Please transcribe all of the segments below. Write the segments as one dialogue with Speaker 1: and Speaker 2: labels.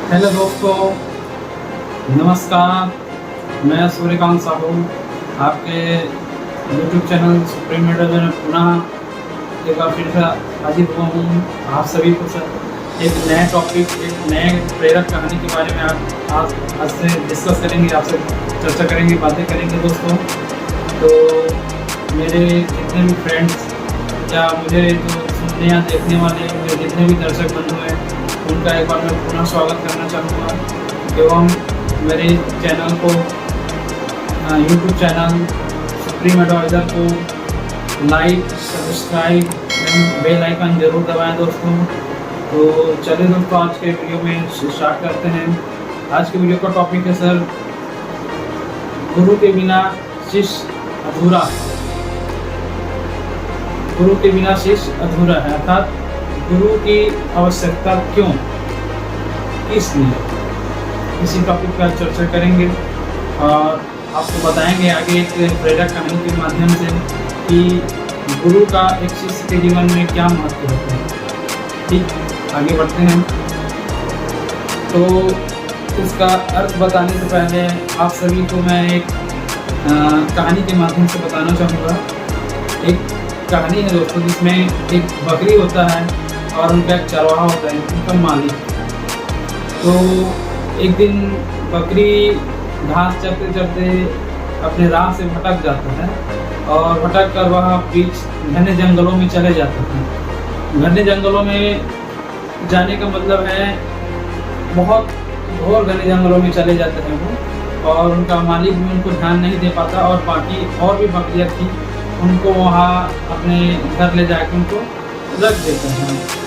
Speaker 1: Hello दोस्तों, नमस्कार। मैं सूर्यकांत साहू आपके यूट्यूब चैनल सुप्रीम मीडिया में पुनः एक बार फिर से हाजिर हुआ हूँ। आप सभी को सर एक नए टॉपिक, एक नए प्रेरक कहानी के बारे में आज से डिस्कस करेंगे, आपसे चर्चा करेंगे, बातें करेंगे दोस्तों। तो मेरे जितने भी फ्रेंड्स या मुझे जो सुनने या देखने वाले मेरे जितने भी दर्शक बंधु हैं, उनका एक बार मैं पुनः स्वागत करना चाहूँगा एवं मेरे चैनल को, यूट्यूब चैनल सुप्रीम एडवाइज़र को लाइक, सब्सक्राइब एवं बेल आइकन जरूर दबाएं दोस्तों। तो चलिए दोस्तों, आज के वीडियो में स्टार्ट करते हैं। आज के वीडियो का टॉपिक है सर, गुरु के बिना शिष्य अधूरा है। गुरु के बिना शिष्य अधूरा है, अर्थात गुरु की आवश्यकता क्यों, इसलिए इसी टॉपिक पर चर्चा करेंगे और आपको बताएंगे आगे एक प्रेरक कहानी के माध्यम से कि गुरु का एक शिष्य के जीवन में क्या महत्व होता है। ठीक, आगे बढ़ते हैं। तो इसका अर्थ बताने से पहले आप सभी को मैं एक कहानी के माध्यम से बताना चाहूँगा। एक कहानी है दोस्तों, जिसमें एक बकरी होता है और उनका एक चरवाहा होता है, उनका मालिक। तो एक दिन बकरी घास चरते चरते अपने राह से भटक जाता है और भटक कर वह बीच घने जंगलों में चले जाता है। घने जंगलों में जाने का मतलब है बहुत घोर घने जंगलों में चले जाते हैं वो, और उनका मालिक भी उनको ध्यान नहीं दे पाता और बाकी और भी बकरियाँ थी उनको वहाँ अपने घर ले जाकर उनको रख देते हैं।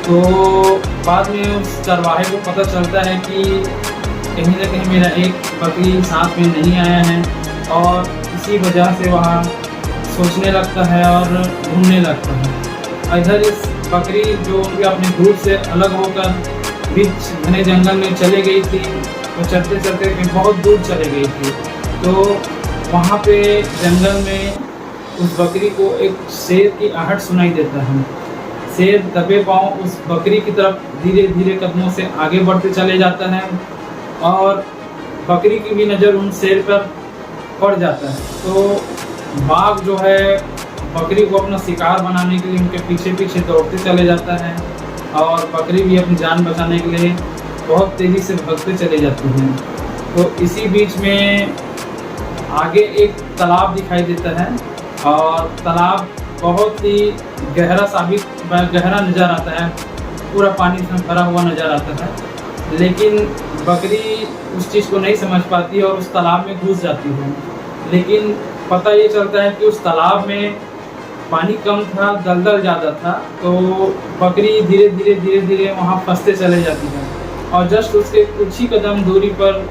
Speaker 1: तो बाद में उस चरवाहे को पता चलता है कि कहीं ना कहीं मेरा एक बकरी साथ में नहीं आया है, और इसी वजह से वह सोचने लगता है और ढूंढने लगता है। इधर इस बकरी जो उनके अपने ग्रुप से अलग होकर बीच घने जंगल में चले गई थी, तो चलते चलते बहुत दूर चले गई थी। तो वहाँ पे जंगल में उस बकरी को एक शेर की आहट सुनाई देता है। शेर दबे पांव उस बकरी की तरफ धीरे धीरे कदमों से आगे बढ़ते चले जाता है और बकरी की भी नज़र उन शेर पर पड़ जाता है। तो बाघ जो है बकरी को अपना शिकार बनाने के लिए उनके पीछे पीछे दौड़ते चले जाता है, और बकरी भी अपनी जान बचाने के लिए बहुत तेज़ी से भागते चले जाते हैं। तो इसी बीच में आगे एक तालाब दिखाई देता है, और तालाब बहुत ही गहरा नज़र आता है, पूरा पानी से भरा हुआ नज़र आता है। लेकिन बकरी उस चीज़ को नहीं समझ पाती है और उस तालाब में घुस जाती है। लेकिन पता ये चलता है कि उस तालाब में पानी कम था, दलदल ज़्यादा था। तो बकरी धीरे धीरे वहाँ फंसते चले जाती है, और जस्ट उसके कुछ ही कदम दूरी पर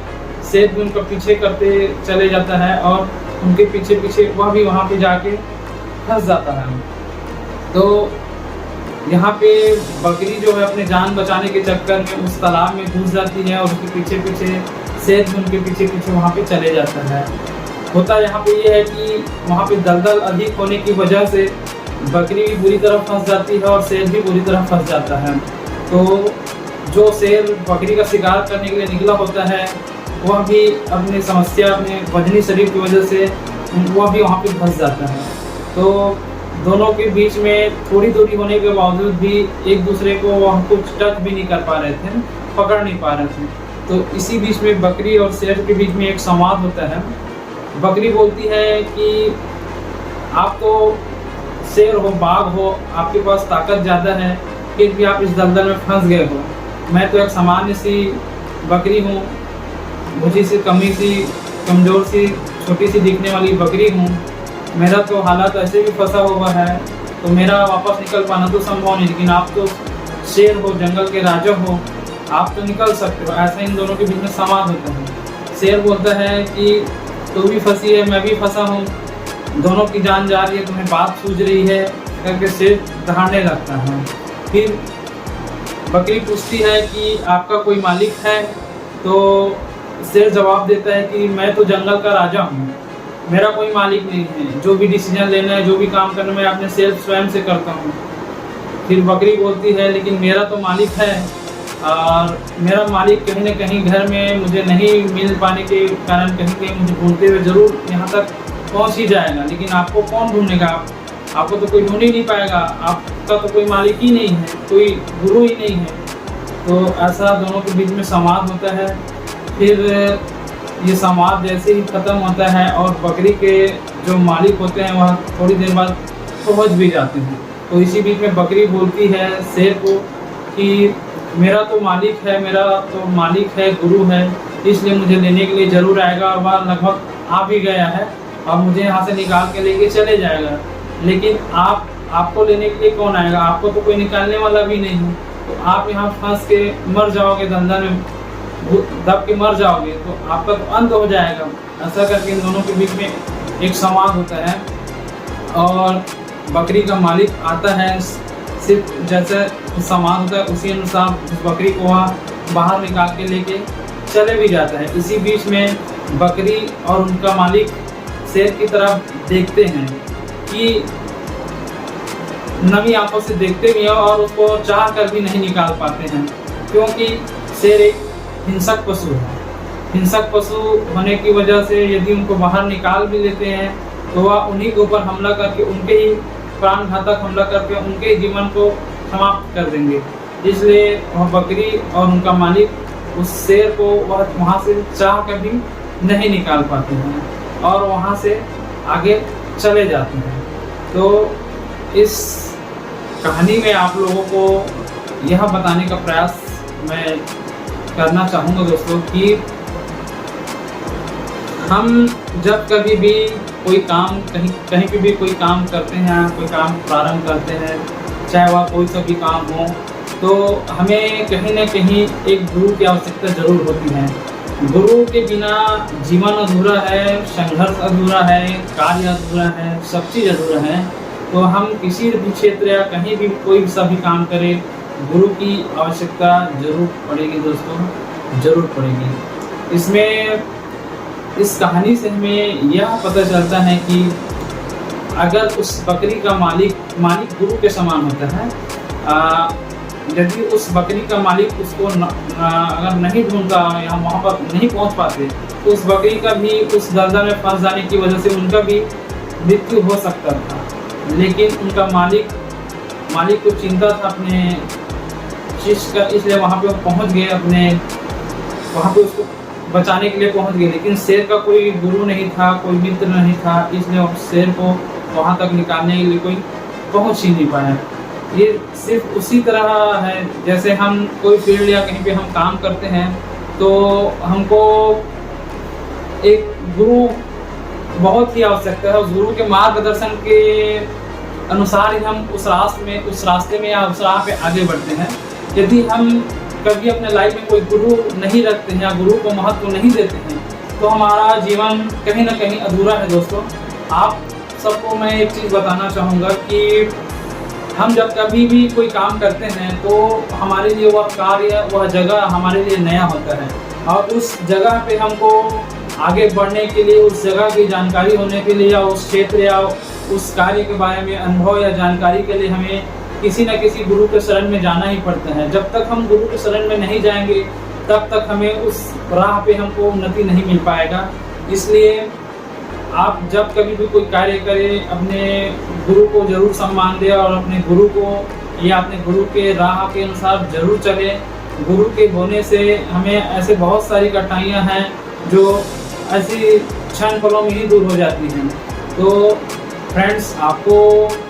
Speaker 1: शेर भी उनका पीछे करते चले जाता है, और उनके पीछे पीछे वह भी वहाँ पे जाके फंस जाता है। तो यहाँ पे बकरी जो है अपने जान बचाने के चक्कर में उस तालाब में घुस जाती है, और उसके पीछे पीछे शेर भी उनके पीछे पीछे वहाँ पे चले जाता है। होता यहाँ पे ये है कि वहाँ पे दलदल अधिक होने की वजह से बकरी भी बुरी तरह फंस जाती है और शेर भी बुरी तरह फंस जाता है। तो जो शेर बकरी का शिकार करने के लिए निकला होता है, वह भी अपनी समस्या, अपने वजनी शरीर की वजह से वह भी वहाँ पे फंस जाता है। तो दोनों के बीच में थोड़ी दूरी होने के बावजूद भी एक दूसरे को वह कुछ टच भी नहीं कर पा रहे थे, पकड़ नहीं पा रहे थे। तो इसी बीच में बकरी और शेर के बीच में एक संवाद होता है। बकरी बोलती है कि आप तो शेर हो, बाघ हो, आपके पास ताकत ज़्यादा है, फिर भी आप इस दलदल में फंस गए हो। मैं तो एक सामान्य सी बकरी हूँ, मुझे से कमी सी, कमज़ोर सी, छोटी सी दिखने वाली बकरी हूँ। मेरा तो हालात ऐसे भी फंसा हुआ है, तो मेरा वापस निकल पाना तो संभव नहीं। लेकिन आप तो शेर हो, जंगल के राजा हो, आप तो निकल सकते हो। ऐसा इन दोनों के बीच में संवाद होता है। शेर बोलता है कि तू भी फंसी है, मैं भी फंसा हूँ, दोनों की जान जा रही है, तुम्हें बात सूझ रही है करके शेर दहाड़ने लगता है। फिर बकरी पूछती है कि आपका कोई मालिक है? तो शेर जवाब देता है कि मैं तो जंगल का राजा हूँ, मेरा कोई मालिक नहीं है, जो भी डिसीजन लेना है, जो भी काम करना मैं अपने सेल्फ स्वयं से करता हूँ। फिर बकरी बोलती है लेकिन मेरा तो मालिक है। और मेरा मालिक कहीं न कहीं घर में मुझे नहीं मिल पाने के कारण कहीं कहीं मुझे ढूँढते हुए ज़रूर यहाँ तक पहुँच ही जाएगा, लेकिन आपको कौन ढूँढेगा? आपको तो कोई ढूँढ ही नहीं पाएगा, आपका तो कोई मालिक ही नहीं है, कोई गुरु ही नहीं है। तो ऐसा दोनों के बीच में संवाद होता है। फिर ये संवाद जैसे ही ख़त्म होता है और बकरी के जो मालिक होते हैं वह थोड़ी देर बाद पहुँच भी जाते हैं। तो इसी बीच में बकरी बोलती है शेर को कि मेरा तो मालिक है, गुरु है, इसलिए मुझे लेने के लिए ज़रूर आएगा और वह लगभग आ भी गया है और मुझे यहाँ से निकाल के लेके चले जाएगा। लेकिन आपको लेने के लिए कौन आएगा? आपको तो कोई निकालने वाला भी नहीं है। तो आप यहाँ फंस के मर जाओगे, दलदल में दब के मर जाओगे, तो आपका तो अंत हो जाएगा। ऐसा करके इन दोनों के बीच में एक संवाद होता है और बकरी का मालिक आता है, सिर्फ जैसे संवाद होता है उसी अनुसार उस बकरी को वहाँ बाहर निकाल के लेके चले भी जाता है। इसी बीच में बकरी और उनका मालिक शेर की तरफ देखते हैं कि नमी आंखों से देखते भी हैं और उसको चाह कर भी नहीं निकाल पाते हैं, क्योंकि शेर एक हिंसक पशु है। हिंसक पशु होने की वजह से यदि उनको बाहर निकाल भी लेते हैं तो वह उन्हीं के ऊपर हमला करके, उनके ही प्राणघातक हमला करके उनके जीवन को समाप्त कर देंगे। इसलिए वह बकरी और उनका मालिक उस शेर को वह वहाँ से चाह कर भी नहीं निकाल पाते हैं और वहाँ से आगे चले जाते हैं। तो इस कहानी में आप लोगों को यह बताने का प्रयास मैं करना चाहूँगा दोस्तों कि हम जब कभी भी कोई काम कहीं पे भी कोई काम करते हैं, कोई काम प्रारंभ करते हैं, चाहे वह कोई सा भी काम हो, तो हमें कहीं न कहीं एक गुरु की आवश्यकता ज़रूर होती है। गुरु के बिना जीवन अधूरा है, संघर्ष अधूरा है, कार्य अधूरा है, सब चीज़ अधूरा है। तो हम किसी भी क्षेत्र या कहीं भी कोई सा भी काम करें, गुरु की आवश्यकता ज़रूर पड़ेगी दोस्तों, ज़रूर पड़ेगी। इसमें इस कहानी से हमें यह पता चलता है कि अगर उस बकरी का मालिक गुरु के समान होता है, यदि उस बकरी का मालिक उसको अगर नहीं ढूंढता या वहाँ पर नहीं पहुँच पाते, तो उस बकरी का भी उस दलदल में फंस जाने की वजह से उनका भी मृत्यु हो सकता था। लेकिन उनका मालिक को चिंता था अपने शिष्य का, इसलिए वहाँ पे वो पहुँच गए, वहाँ पे उसको बचाने के लिए पहुँच गए। लेकिन शेर का कोई गुरु नहीं था, कोई मित्र नहीं था, इसलिए उस शेर को वहाँ तक निकालने के लिए कोई पहुँच ही नहीं पाया। ये सिर्फ उसी तरह है जैसे हम कोई फील्ड या कहीं पे हम काम करते हैं तो हमको एक गुरु बहुत ही आवश्यकता है। उस गुरु के मार्गदर्शन के अनुसार ही हम उस रास्ते में या उस राह पे आगे बढ़ते हैं। यदि हम कभी अपने लाइफ में कोई गुरु नहीं रखते हैं या गुरु को महत्व नहीं देते हैं तो हमारा जीवन कहीं ना कहीं अधूरा है दोस्तों। आप सबको मैं एक चीज़ बताना चाहूँगा कि हम जब कभी भी कोई काम करते हैं तो हमारे लिए वह कार्य, वह जगह हमारे लिए नया होता है और उस जगह पे हमको आगे बढ़ने के लिए, उस जगह की जानकारी होने के लिए या उस क्षेत्र या उस कार्य के बारे में अनुभव या जानकारी के लिए हमें किसी न किसी गुरु के शरण में जाना ही पड़ता है। जब तक हम गुरु के शरण में नहीं जाएंगे तब तक हमें उस राह पे हमको उन्नति नहीं मिल पाएगा। इसलिए आप जब कभी भी कोई कार्य करें अपने गुरु को ज़रूर सम्मान दें और अपने गुरु को या अपने गुरु के राह के अनुसार ज़रूर चलें। गुरु के होने से हमें ऐसे बहुत सारी कठिनाइयाँ हैं जो ऐसी क्षण पलों में ही दूर हो जाती हैं। तो फ्रेंड्स, आपको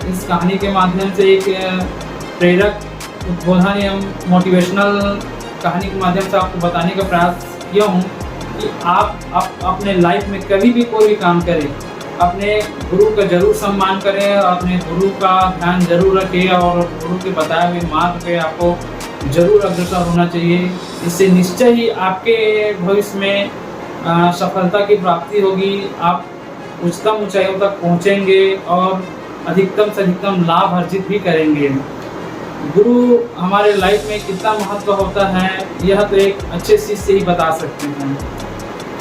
Speaker 1: इस कहानी के माध्यम से एक प्रेरक उद्बोधन एवं मोटिवेशनल कहानी के माध्यम से आपको बताने का प्रयास किया हूँ कि आप अपने लाइफ में कभी भी कोई भी काम करें, अपने गुरु का जरूर सम्मान करें, अपने गुरु का ध्यान जरूर रखें और गुरु के बताए हुए मार्ग पे आपको जरूर अग्रसर होना चाहिए। इससे निश्चय ही आपके भविष्य में सफलता की प्राप्ति होगी। आप उच्चतम ऊंचाइयों तक पहुंचेंगे और अधिकतम से अधिकतम लाभ अर्जित भी करेंगे। गुरु हमारे लाइफ में कितना महत्व होता है यह तो एक अच्छे शिष्य से ही बता सकते हैं।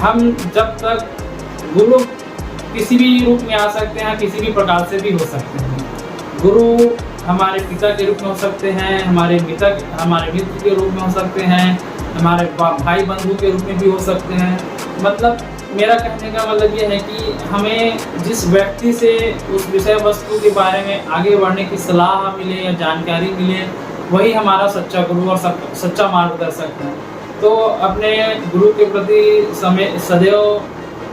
Speaker 1: हम जब तक गुरु किसी भी रूप में आ सकते हैं, किसी भी प्रकार से भी हो सकते हैं। गुरु हमारे पिता के रूप में हो सकते हैं, हमारे मित्र के रूप में हो सकते हैं, हमारे भाई बंधु के रूप में भी हो सकते हैं। मतलब मेरा कहने का मतलब ये है कि हमें जिस व्यक्ति से उस विषय वस्तु के बारे में आगे बढ़ने की सलाह मिले या जानकारी मिले, वही हमारा सच्चा गुरु और सच्चा मार्गदर्शक है। तो अपने गुरु के प्रति सदैव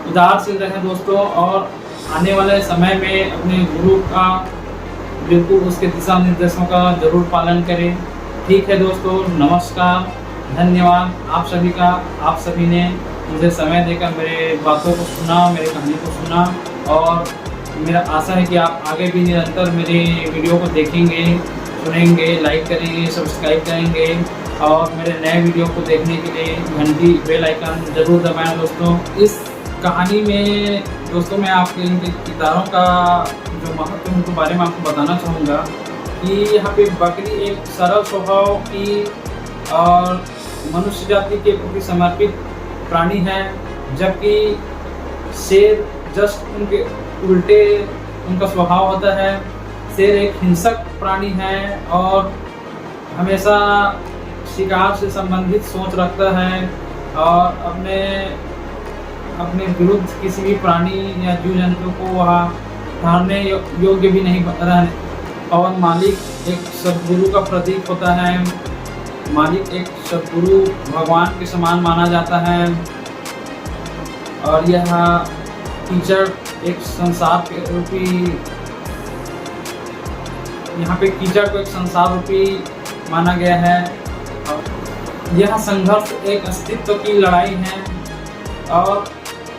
Speaker 1: उदारशील रहें दोस्तों, और आने वाले समय में अपने गुरु का बिल्कुल उसके दिशा निर्देशों का ज़रूर पालन करें। ठीक है दोस्तों, नमस्कार, धन्यवाद आप सभी का। आप सभी ने मुझे समय देकर मेरे बातों को सुना, मेरी कहानी को सुना, और मेरा आशा है कि आप आगे भी निरंतर मेरी वीडियो को देखेंगे, सुनेंगे, लाइक करेंगे, सब्सक्राइब करेंगे, और मेरे नए वीडियो को देखने के लिए घंटी बेल आइकन ज़रूर दबाएं दोस्तों। इस कहानी में दोस्तों मैं आपके इनके किरदारों का जो महत्व है उनके बारे में आपको बताना चाहूँगा कि यहाँ पे बकरी एक सरल स्वभाव की और मनुष्य जाति के प्रति समर्पित प्राणी है, जबकि शेर जस्ट उनके उल्टे उनका स्वभाव होता है। शेर एक हिंसक प्राणी है और हमेशा शिकार से संबंधित सोच रखता है, और अपने विरुद्ध किसी भी प्राणी या जीव जंतु को वह हारने योग्य भी नहीं रहने। और मालिक एक सद्गुरु का प्रतीक होता है। मालिक एक सद्गुरु भगवान के समान माना जाता है, और यह कीचड़ एक संसार के रूपी, यहाँ पे कीचड़ को एक संसार रूपी माना गया है। यह संघर्ष एक अस्तित्व की लड़ाई है, और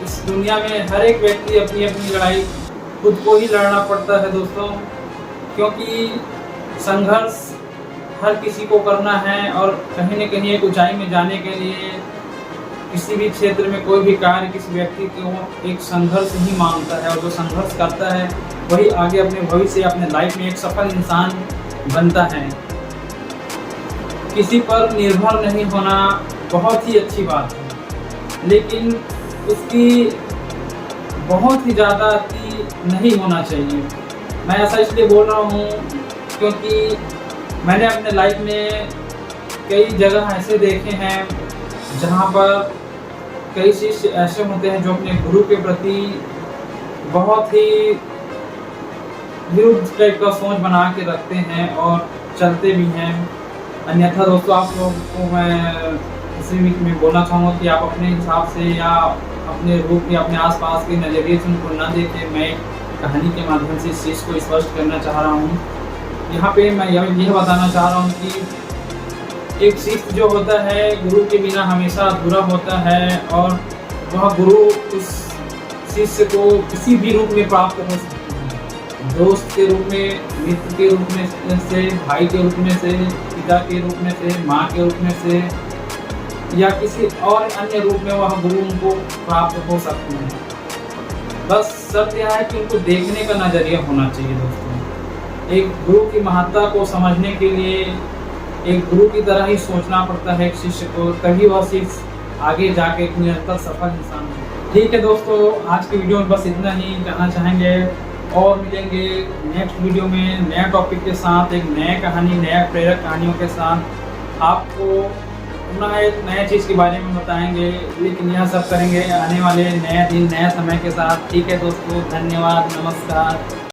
Speaker 1: इस दुनिया में हर एक व्यक्ति अपनी अपनी लड़ाई खुद को ही लड़ना पड़ता है दोस्तों, क्योंकि संघर्ष हर किसी को करना है। और कहीं न कहीं एक ऊंचाई में जाने के लिए किसी भी क्षेत्र में कोई भी कार्य किसी व्यक्ति को एक संघर्ष ही मांगता है, और जो संघर्ष करता है वही आगे अपने भविष्य अपने लाइफ में एक सफल इंसान बनता है। किसी पर निर्भर नहीं होना बहुत ही अच्छी बात है, लेकिन उसकी बहुत ही ज़्यादा अति नहीं होना चाहिए। मैं ऐसा इसलिए बोल रहा हूँ क्योंकि मैंने अपने लाइफ में कई जगह ऐसे देखे हैं जहाँ पर कई शिष्य ऐसे होते हैं जो अपने गुरु के प्रति बहुत ही विरुद्ध टाइप का सोच बना के रखते हैं और चलते भी हैं। अन्यथा दोस्तों आप लोगों को मैं इसी में बोलना चाहूँगा कि आप अपने हिसाब से या अपने रूप या अपने आसपास के नज़रिए से उनको ना देखें। मैं कहानी के माध्यम से इस चीज़ को स्पष्ट करना चाह रहा हूँ। यहाँ पे मैं यह बताना चाह रहा हूँ कि एक शिष्य जो होता है गुरु के बिना हमेशा अधूरा होता है, और वह गुरु उस शिष्य को किसी भी रूप में प्राप्त हो सकता है। दोस्त के रूप में, मित्र के रूप में से, भाई के रूप में से, पिता के रूप में से, माँ के रूप में से, या किसी और अन्य रूप में वह गुरु उनको प्राप्त हो सकते हैं। बस शर्त यह है कि उनको देखने का नज़रिया होना चाहिए दोस्तों। एक गुरु की महत्ता को समझने के लिए एक गुरु की तरह ही सोचना पड़ता है एक शिष्य को, तभी वह शिष्य आगे जाके एक निरंतर सफल इंसान हो। ठीक है दोस्तों, आज की वीडियो में बस इतना ही कहना चाहेंगे, और मिलेंगे नेक्स्ट वीडियो में नया टॉपिक के साथ, एक नया कहानी, नया प्रेरक कहानियों के साथ। आपको पुनः एक नया चीज़ के बारे में बताएंगे, लेकिन यह सब करेंगे आने वाले नए दिन नए समय के साथ। ठीक है दोस्तों, धन्यवाद, नमस्कार।